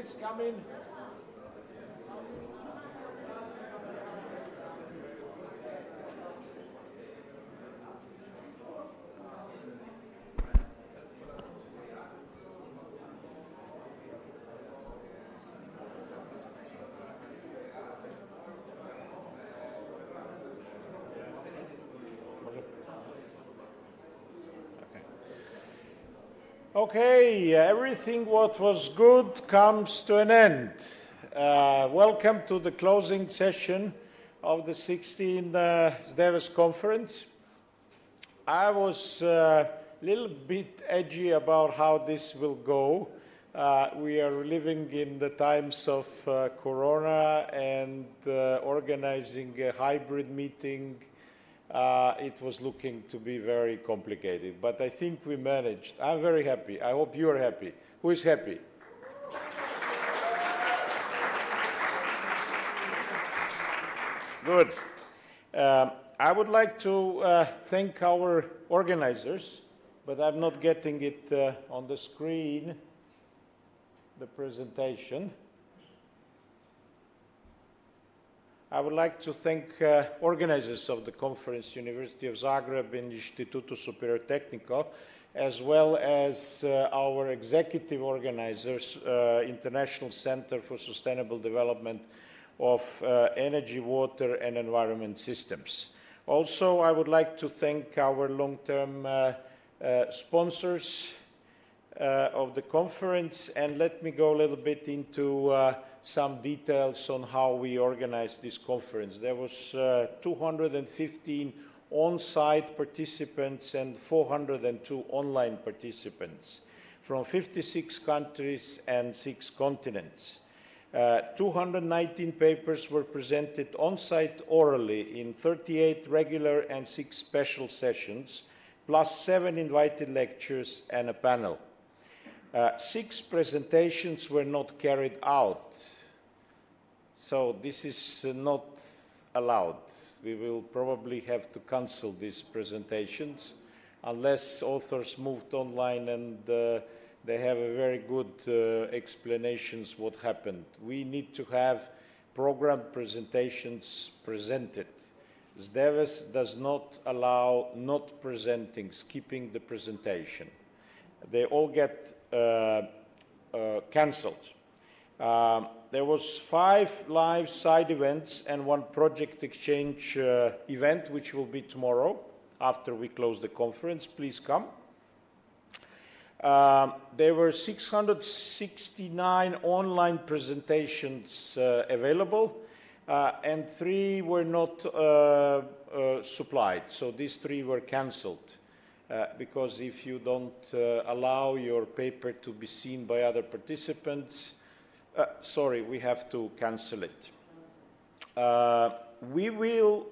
Please come in. Okay, everything what was good comes to an end. Welcome to the closing session of the 16th SDEWES conference. I was a little bit edgy about how this will go. We are living in the times of Corona and organizing a hybrid meeting. It was looking to be very complicated, but I think we managed. I'm very happy. I hope you are happy. Who is happy? Good. I would like to thank our organizers, but I'm not getting it on the screen, the presentation. I would like to thank organizers of the conference, University of Zagreb and Instituto Superior Tehnico, as well as our executive organizers, International Center for Sustainable Development of Energy, Water and Environment Systems. Also, I would like to thank our long-term sponsors of the conference, and let me go a little bit into some details on how we organized this conference. There was 215 on-site participants and 402 online participants from 56 countries and 6 continents. 219 papers were presented on-site orally in 38 regular and 6 special sessions, plus 7 invited lectures and a panel. 6 presentations were not carried out, so this is not allowed. We will probably have to cancel these presentations unless authors moved online and they have a very good explanations what happened. We need to have program presentations presented. SDEWES does not allow not presenting, skipping the presentation. They all get cancelled. There was 5 live side events and 1 project exchange event, which will be tomorrow after we close the conference. Please come. There were 669 online presentations available, and 3 were not supplied, so these 3 were cancelled. Because if you don't allow your paper to be seen by other participants, sorry, we have to cancel it. We will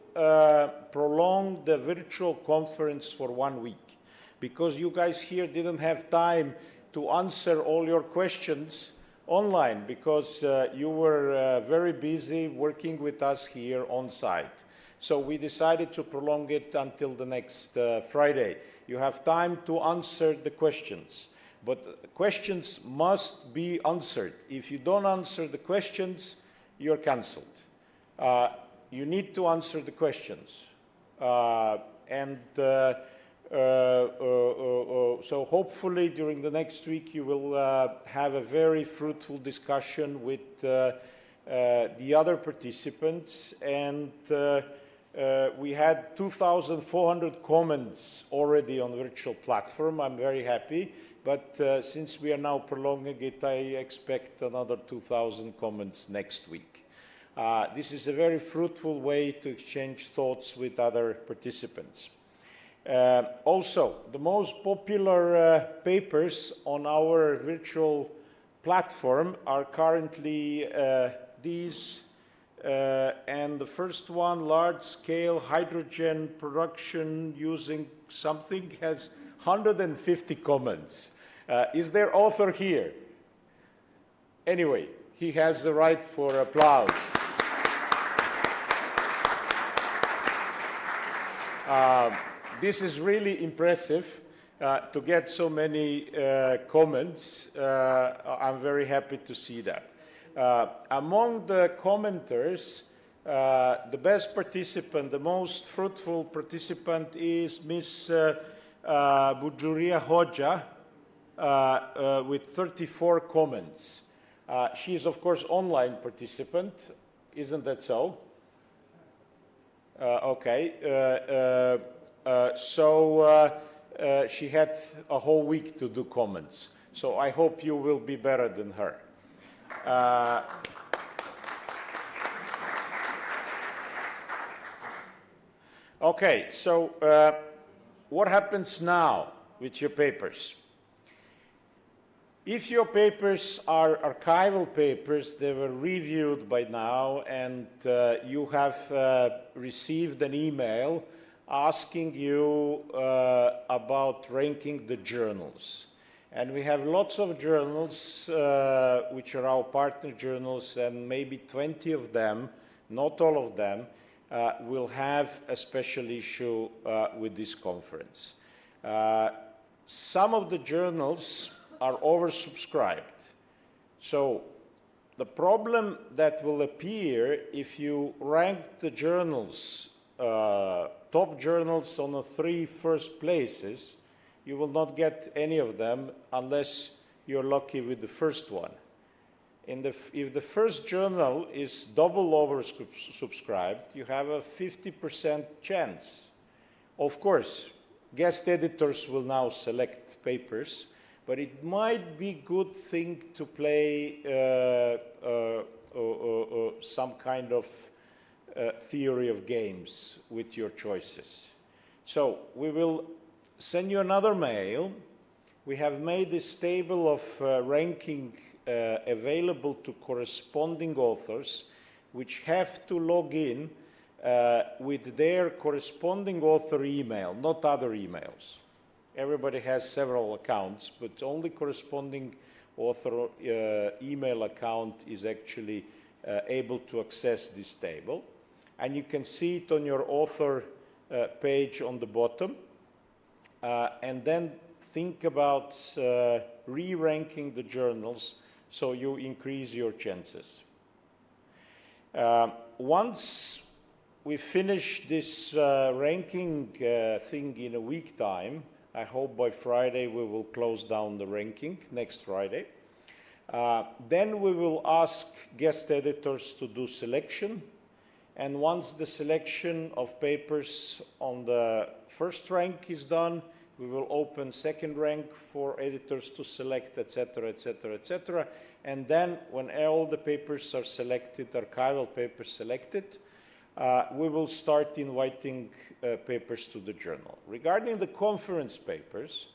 prolong the virtual conference for 1 week, because you guys here didn't have time to answer all your questions online, because you were very busy working with us here on site. So we decided to prolong it until the next Friday. You have time to answer the questions, but questions must be answered. If you don't answer the questions, you're cancelled. You need to answer the questions. So hopefully during the next week you will have a very fruitful discussion with the other participants, and we had 2,400 comments already on the virtual platform. I'm very happy, but since we are now prolonging it, I expect another 2,000 comments next week. This is a very fruitful way to exchange thoughts with other participants. Also, the most popular papers on our virtual platform are currently these. And the first one, large-scale hydrogen production using something, has 150 comments. Is there author here? Anyway, he has the right for applause. This is really impressive. to get so many comments. I'm very happy to see that. Among the commenters, the best participant, the most fruitful participant is Ms. Bujuria Hoja with 34 comments. She is, of course, online participant. Isn't that so? Okay. She had a whole week to do comments. So I hope you will be better than her. Okay, so what happens now with your papers? If your papers are archival papers, they were reviewed by now, and you have received an email asking you about ranking the journals. And we have lots of journals, which are our partner journals, and maybe 20 of them, not all of them, will have a special issue with this conference. Some of the journals are oversubscribed. So the problem that will appear if you rank the journals, top journals on the 3 first places, you will not get any of them unless you're lucky with the first one. If the first journal is double oversubscribed, you have a 50% chance. Of course, guest editors will now select papers, but it might be a good thing to play some kind of theory of games with your choices. So we will send you another mail. We have made this table of ranking available to corresponding authors, which have to log in with their corresponding author email, not other emails. Everybody has several accounts, but only corresponding author email account is actually able to access this table. And you can see it on your author page on the bottom. And then think about re-ranking the journals so you increase your chances. Once we finish this ranking thing in a week time, I hope by Friday we will close down the ranking, next Friday. Then we will ask guest editors to do selection. And once the selection of papers on the first rank is done, we will open second rank for editors to select, etc., etc., etc. And then when all the papers are selected, archival papers selected, we will start inviting papers to the journal. Regarding the conference papers,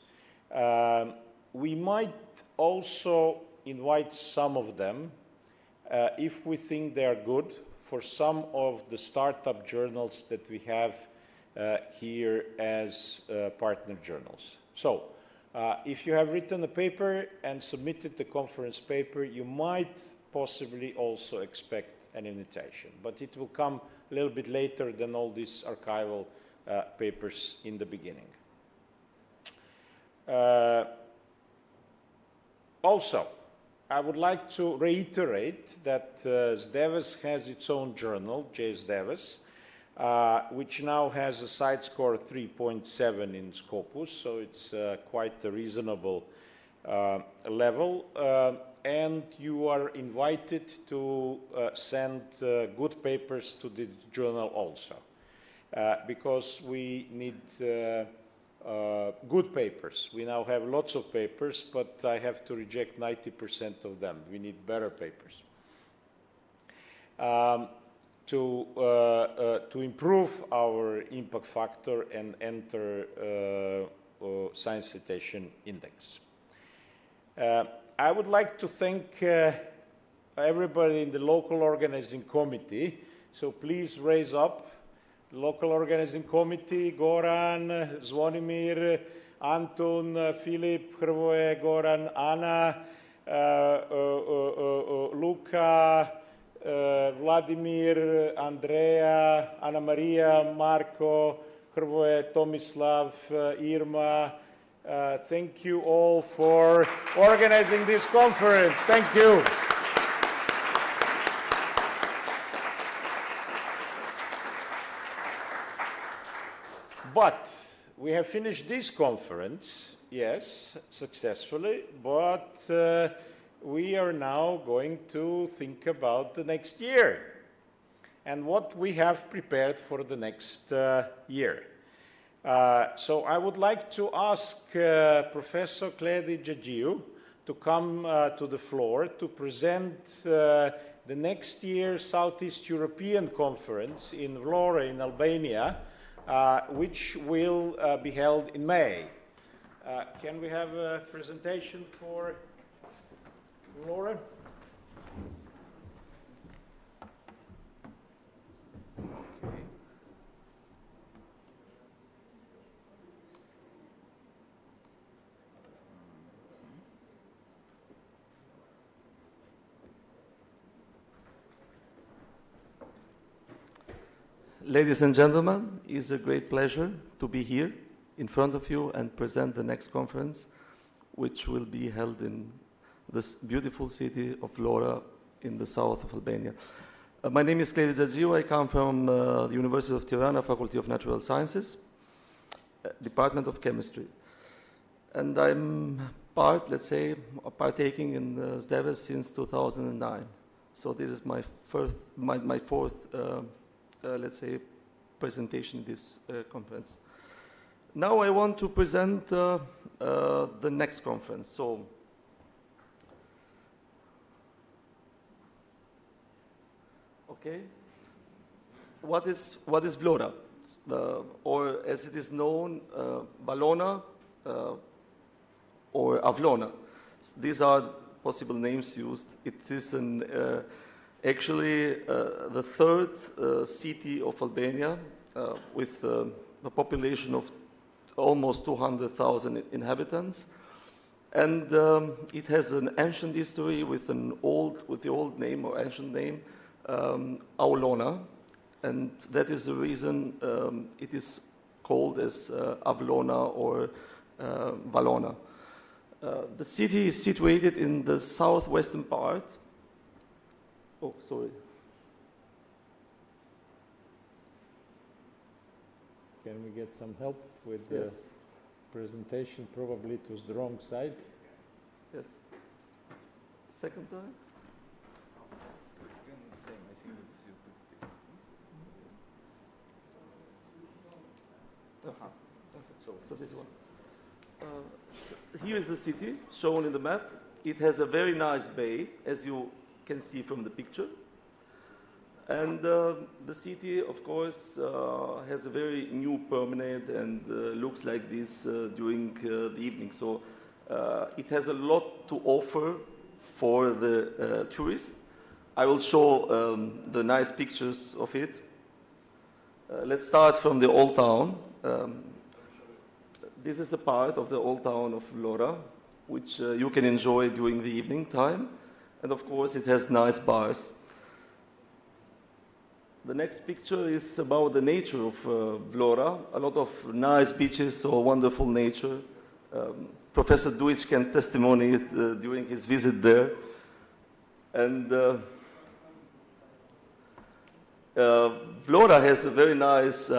we might also invite some of them if we think they are good for some of the startup journals that we have here as partner journals. So if you have written a paper and submitted the conference paper, you might possibly also expect an invitation, but it will come a little bit later than all these archival papers in the beginning. Also, I would like to reiterate that SDEWES has its own journal, JSDEWES, which now has a site score 3.7 in Scopus, so it's quite a reasonable level. And you are invited to send good papers to the journal also, because we need good papers. We now have lots of papers, but I have to reject 90% of them. We need better papers. To improve our impact factor and enter Science Citation Index. I would like to thank everybody in the local organizing committee. So please raise up the local organizing committee: Goran, Zvonimir, Antun, Filip, Hrvoje, Goran, Ana, Luka, Vladimir, Andrea, Ana Maria, Marko, Hrvoje, Tomislav, Irma, Thank you all for organizing this conference. Thank you. But we have finished this conference, yes, successfully, but we are now going to think about the next year and what we have prepared for the next year. So I would like to ask Professor Kledi Georgiou to come to the floor to present the next year's Southeast European Conference in Vlora in Albania, which will be held in May. Can we have a presentation for Vlora? Ladies and gentlemen, it's a great pleasure to be here in front of you and present the next conference, which will be held in this beautiful city of Vlora in the south of Albania. My name is Kledi Georgiou. I come from the University of Tirana, Faculty of Natural Sciences, Department of Chemistry. And I'm partaking in SDEWES since 2009. So this is my fourth presentation in this conference. Now I want to present the next conference. So, okay, what is Vlora, or as it is known, Valona or Avlona? These are possible names used. It is actually the third city of Albania with a population of almost 200,000 inhabitants, and it has an ancient history with the old name or ancient name Aulona, and that is the reason it is called as Avlona or Valona. The city is situated in the southwestern part. Oh, sorry. Can we get some help with the presentation? Probably it was the wrong side. Yes. Second time? So this one. Here is the city shown in the map. It has a very nice bay, as you can see from the picture. And the city, of course, has a very new promenade and looks like this during the evening. So it has a lot to offer for the tourists. I will show the nice pictures of it. Let's start from the old town. This is the part of the old town of Vlora, which you can enjoy during the evening time. And of course, it has nice bars. The next picture is about the nature of Vlora. A lot of nice beaches or wonderful nature. Professor Duic can testimony it during his visit there. And Vlora has a very nice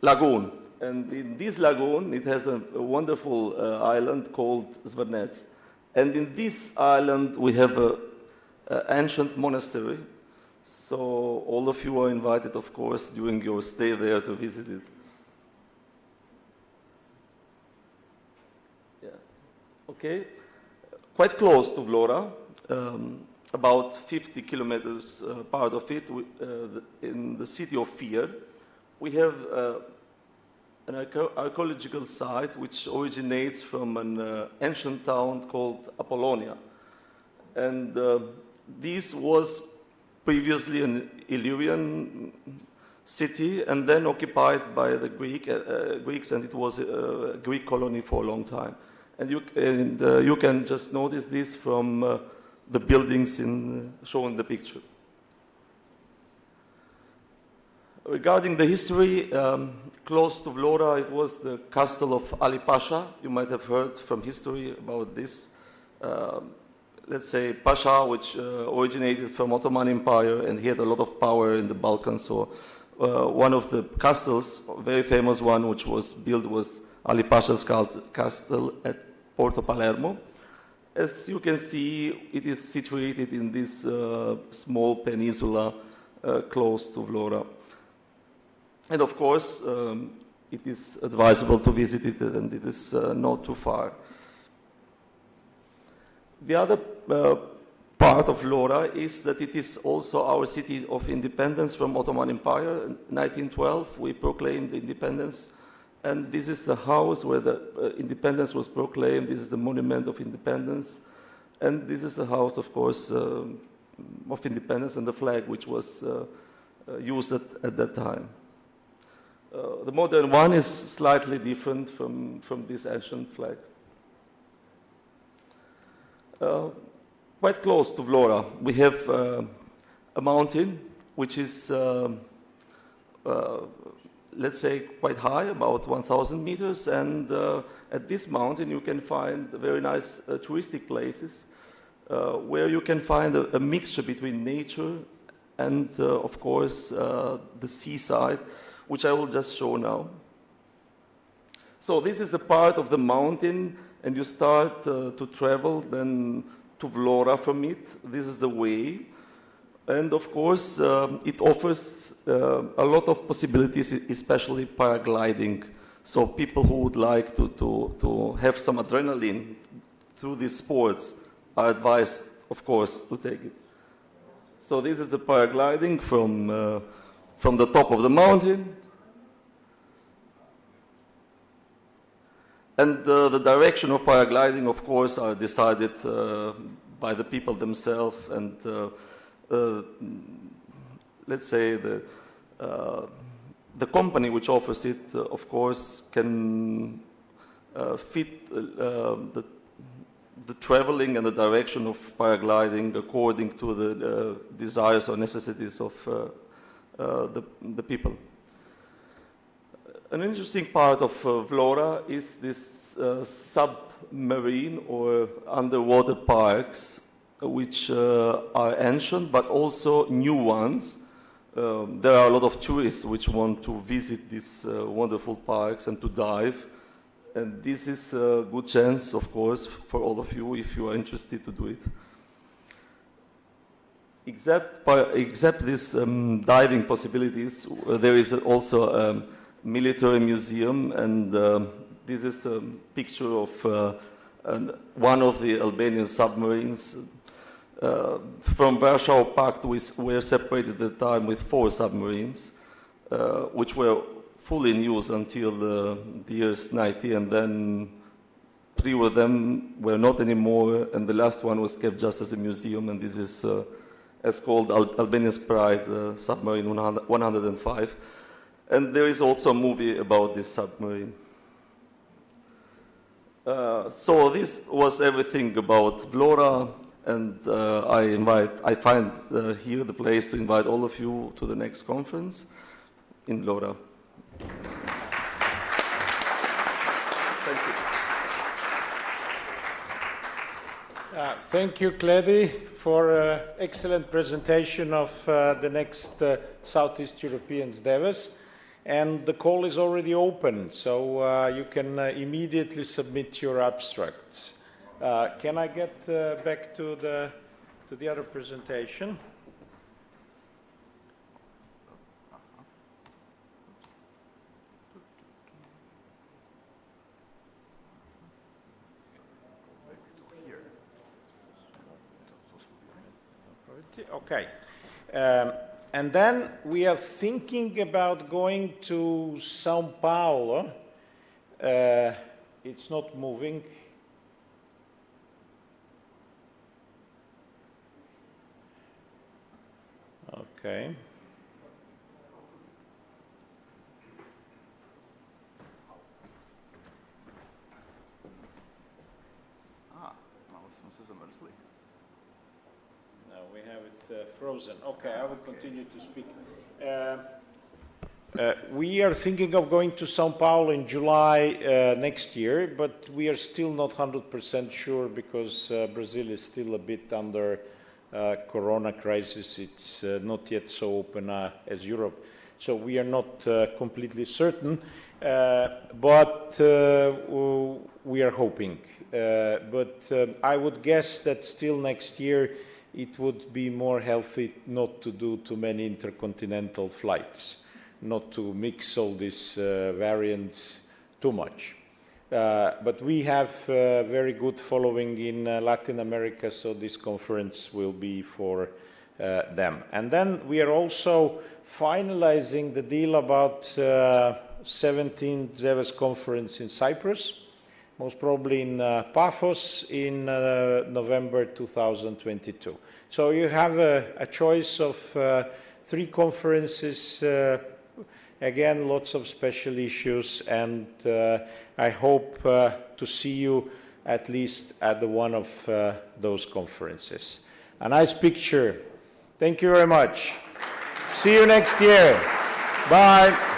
lagoon. And in this lagoon, it has a wonderful island called Zvrnec. And in this island, we have an ancient monastery. So all of you are invited, of course, during your stay there to visit it. Yeah. Okay. Quite close to Vlora, about 50 kilometers part of it, in the city of Fier, we have an archaeological site which originates from an ancient town called Apollonia. And this was previously an Illyrian city and then occupied by the Greeks, and it was a Greek colony for a long time. And you can just notice this from the buildings shown in the picture. Regarding the history, close to Vlora, it was the castle of Ali Pasha. You might have heard from history about this. Let's say Pasha, which originated from Ottoman Empire, and he had a lot of power in the Balkans. So one of the castles, a very famous one, which was built, was Ali Pasha's castle at Porto Palermo. As you can see, it is situated in this small peninsula close to Vlora. And of course, it is advisable to visit it, and it is not too far. The other part of Vlora is that it is also our city of independence from Ottoman Empire. In 1912, we proclaimed independence, and this is the house where the independence was proclaimed. This is the monument of independence, and this is the house, of course, of independence, and the flag which was used at that time. The modern one is slightly different from this ancient flag. Quite close to Vlora, we have a mountain which is, let's say, quite high, about 1,000 meters, and at this mountain you can find very nice touristic places where you can find a mixture between nature and, of course, the seaside, which I will just show now. So this is the part of the mountain, and you start to travel then to Vlora from it. This is the way. And of course, it offers a lot of possibilities, especially paragliding. So people who would like to have some adrenaline through these sports are advised, of course, to take it. So this is the paragliding from the top of the mountain. And the direction of paragliding, of course, are decided by the people themselves. And let's say the company which offers it, of course, can fit the traveling and the direction of paragliding according to the desires or necessities of the people. An interesting part of Vlora is this submarine or underwater parks, which are ancient but also new ones. There are a lot of tourists which want to visit these wonderful parks and to dive. And this is a good chance, of course, for all of you if you are interested to do it. Except these diving possibilities, there is also a military museum, and this is a picture of one of the Albanian submarines. From Warsaw Pact, we were separated at the time with 4 submarines, which were fully in use until the years 90, and then 3 of them were not anymore, and the last one was kept just as a museum, and this is as called Albania's Pride, submarine 105. And there is also a movie about this submarine. So this was everything about Vlora, and I find here the place to invite all of you to the next conference in Vlora. Thank you. Thank you, Kledi, for an excellent presentation of the next Southeast European SDEWES. And the call is already open, so you can immediately submit your abstracts. Can I get back to the other presentation? Okay. And then we are thinking about going to São Paulo. It's not moving. Okay. No, we have it frozen. Okay, I will continue to speak. We are thinking of going to Sao Paulo in July next year, but we are still not 100% sure because Brazil is still a bit under corona crisis. It's not yet so open as Europe. So we are not completely certain, but we are hoping. But I would guess that still next year it would be more healthy not to do too many intercontinental flights, not to mix all these variants too much. But we have very good following in Latin America, so this conference will be for them. And then we are also finalizing the deal about 17th SDEWES conference in Cyprus, most probably in Paphos in November 2022. So you have a choice of 3 conferences, again, lots of special issues, and I hope to see you at least at one of those conferences. A nice picture. Thank you very much. See you next year. Bye.